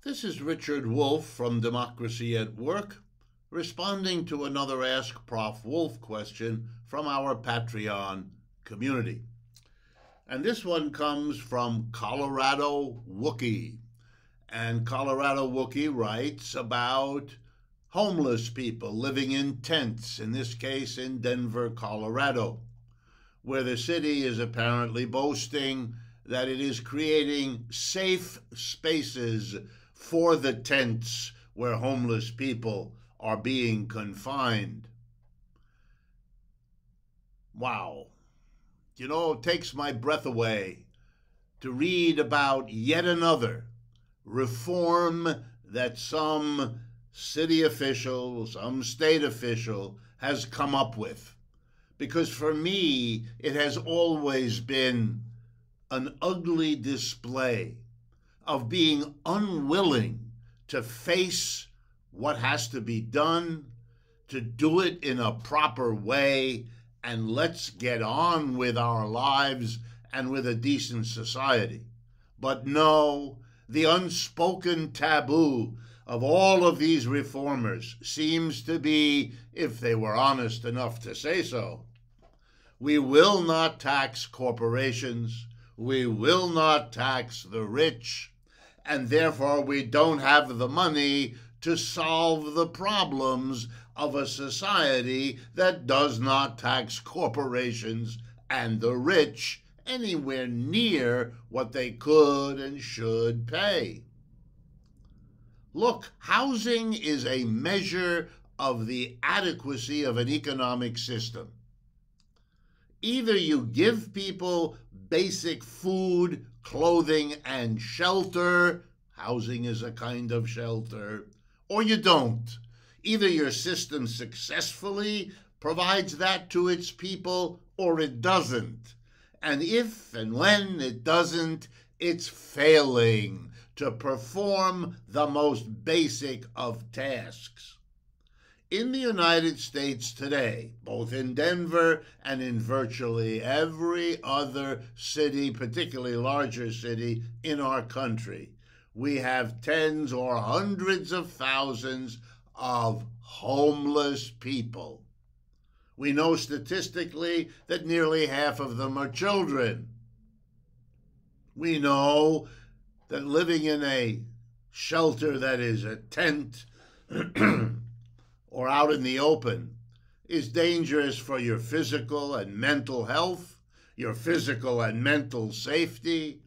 This is Richard Wolff from Democracy at Work, responding to another Ask Prof. Wolff question from our Patreon community. And this one comes from Colorado Wookie. And Colorado Wookie writes about homeless people living in tents, in this case in Denver, Colorado, where the city is apparently boasting that it is creating safe spaces for the tents where homeless people are being confined. Wow. You know, it takes my breath away to read about yet another reform that some city official, some state official has come up with. Because for me, it has always been an ugly display of being unwilling to face what has to be done, to do it in a proper way, and let's get on with our lives and with a decent society. But no, the unspoken taboo of all of these reformers seems to be, if they were honest enough to say so, we will not tax corporations, we will not tax the rich, and therefore we don't have the money to solve the problems of a society that does not tax corporations and the rich anywhere near what they could and should pay. Look, housing is a measure of the adequacy of an economic system. Either you give people basic food, clothing, and shelter, housing is a kind of shelter, or you don't. Either your system successfully provides that to its people, or it doesn't. And if and when it doesn't, it's failing to perform the most basic of tasks. In the United States today, both in Denver and in virtually every other city, particularly larger city in our country, we have tens or hundreds of thousands of homeless people. We know statistically that nearly half of them are children. We know that living in a shelter that is a tent or out in the open is dangerous for your physical and mental health, your physical and mental safety,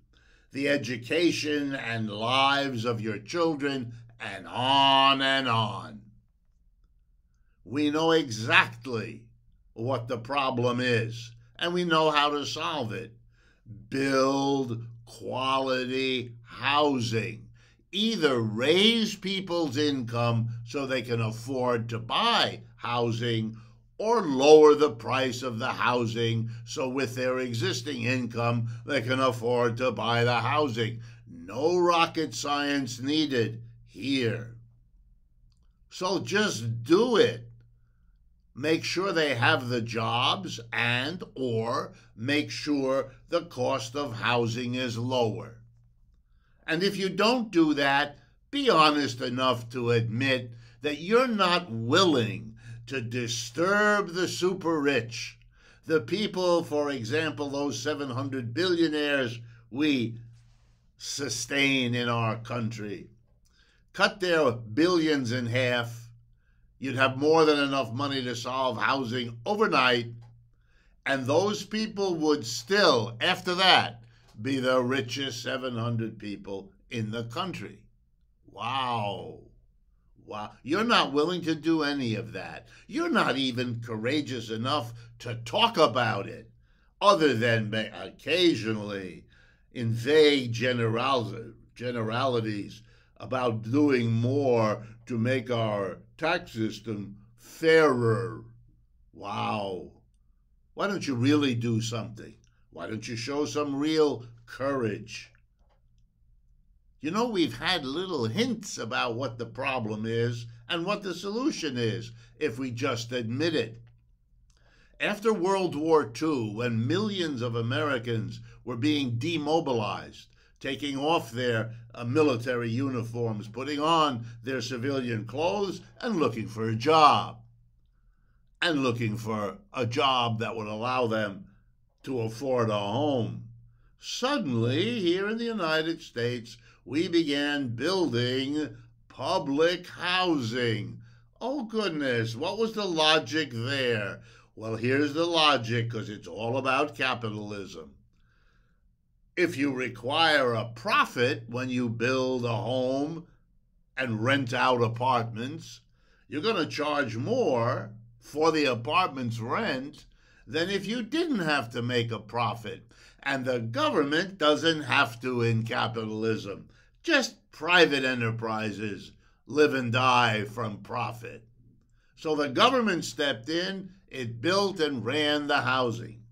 the education and lives of your children, and on and on. We know exactly what the problem is, and we know how to solve it. Build quality housing. Either raise people's income so they can afford to buy housing, or lower the price of the housing so with their existing income they can afford to buy the housing. No rocket science needed here. So just do it. Make sure they have the jobs and or make sure the cost of housing is lower. And if you don't do that, be honest enough to admit that you're not willing to disturb the super rich, the people, for example, those 700 billionaires we sustain in our country. Cut their billions in half, you'd have more than enough money to solve housing overnight, and those people would still, after that, be the richest 700 people in the country. Wow. Wow. You're not willing to do any of that. You're not even courageous enough to talk about it, other than occasionally in vague generalities about doing more to make our tax system fairer. Wow. Why don't you really do something? Why don't you show some real courage? You know, we've had little hints about what the problem is and what the solution is, if we just admit it. After World War II, when millions of Americans were being demobilized taking off their military uniforms, putting on their civilian clothes, and looking for a job. And looking for a job that would allow them to afford a home. Suddenly, here in the United States, we began building public housing. Oh, goodness, what was the logic there? Well, here's the logic, because it's all about capitalism. If you require a profit when you build a home and rent out apartments, you're going to charge more for the apartment's rent than if you didn't have to make a profit. And the government doesn't have to in capitalism. Just private enterprises live and die from profit. So the government stepped in, it built and ran the housing.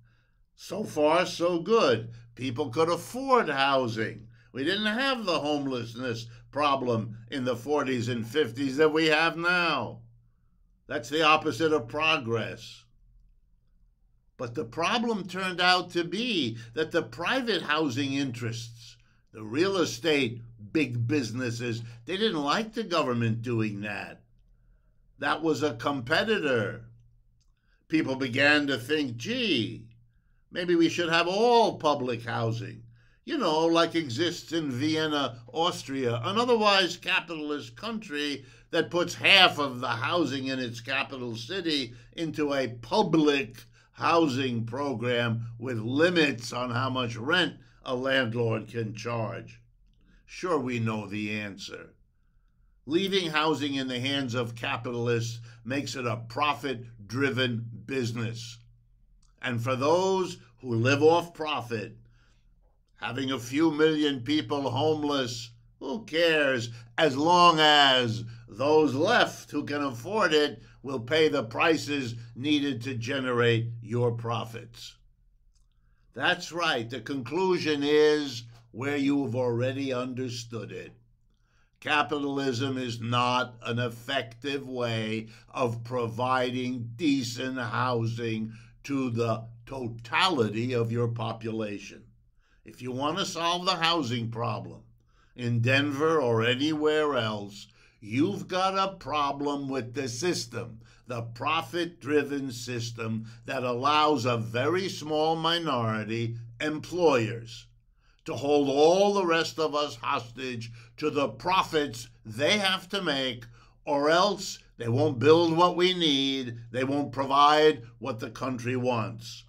So far, so good. People could afford housing. We didn't have the homelessness problem in the 40s and 50s that we have now. That's the opposite of progress. But the problem turned out to be that the private housing interests, the real estate big businesses, they didn't like the government doing that. That was a competitor. People began to think, gee, maybe we should have all public housing, like exists in Vienna, Austria, an otherwise capitalist country that puts half of the housing in its capital city into a public housing program with limits on how much rent a landlord can charge. Sure, we know the answer. Leaving housing in the hands of capitalists makes it a profit-driven business. And for those who live off profit, having a few million people homeless, who cares, as long as those left who can afford it will pay the prices needed to generate your profits. That's right. The conclusion is where you've already understood it. Capitalism is not an effective way of providing decent housing to the totality of your population. If you want to solve the housing problem in Denver or anywhere else, you've got a problem with the system, the profit-driven system that allows a very small minority, employers, to hold all the rest of us hostage to the profits they have to make, or else they won't build what we need, they won't provide what the country wants.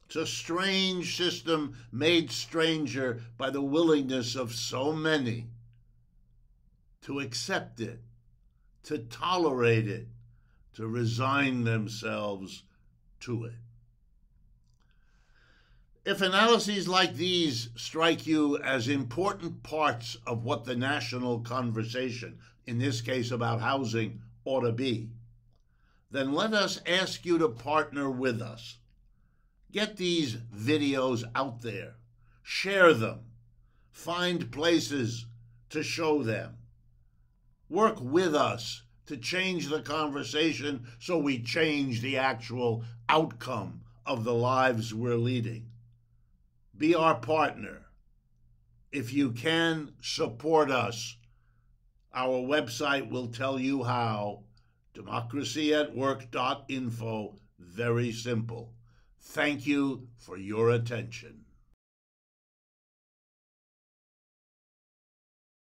It's a strange system made stranger by the willingness of so many to accept it, to tolerate it, to resign themselves to it. If analyses like these strike you as important parts of what the national conversation, in this case about housing, ought to be, then let us ask you to partner with us. Get these videos out there. Share them. Find places to show them. Work with us to change the conversation so we change the actual outcome of the lives we're leading. Be our partner. If you can, support us. Our website will tell you how. democracyatwork.info. Very simple. Thank you for your attention.